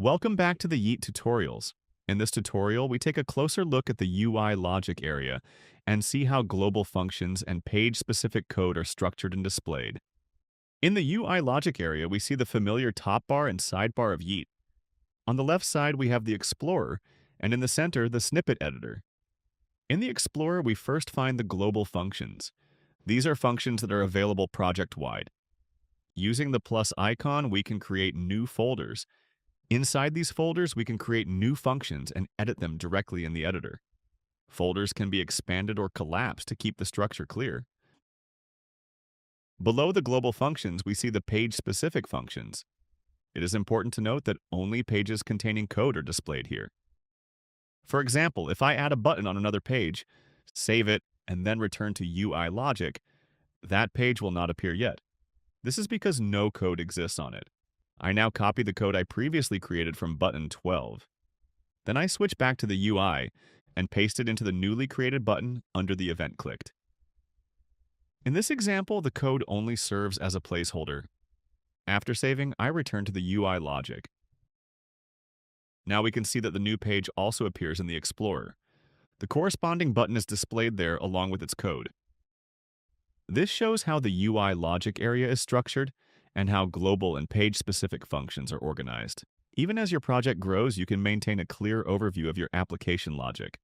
Welcome back to the Yeet tutorials. In this tutorial, we take a closer look at the UI logic area and see how global functions and page-specific code are structured and displayed. In the UI logic area, we see the familiar top bar and sidebar of Yeet. On the left side, we have the Explorer, and in the center, the snippet editor. In the Explorer, we first find the global functions. These are functions that are available project-wide. Using the plus icon, we can create new folders. Inside these folders, we can create new functions and edit them directly in the editor. Folders can be expanded or collapsed to keep the structure clear. Below the global functions, we see the page-specific functions. It is important to note that only pages containing code are displayed here. For example, if I add a button on another page, save it, and then return to UI logic, that page will not appear yet. This is because no code exists on it. I now copy the code I previously created from button 12. Then I switch back to the UI and paste it into the newly created button under the event clicked. In this example, the code only serves as a placeholder. After saving, I return to the UI logic. Now we can see that the new page also appears in the Explorer. The corresponding button is displayed there along with its code. This shows how the UI logic area is structured and how global and page-specific functions are organized. Even as your project grows, you can maintain a clear overview of your application logic.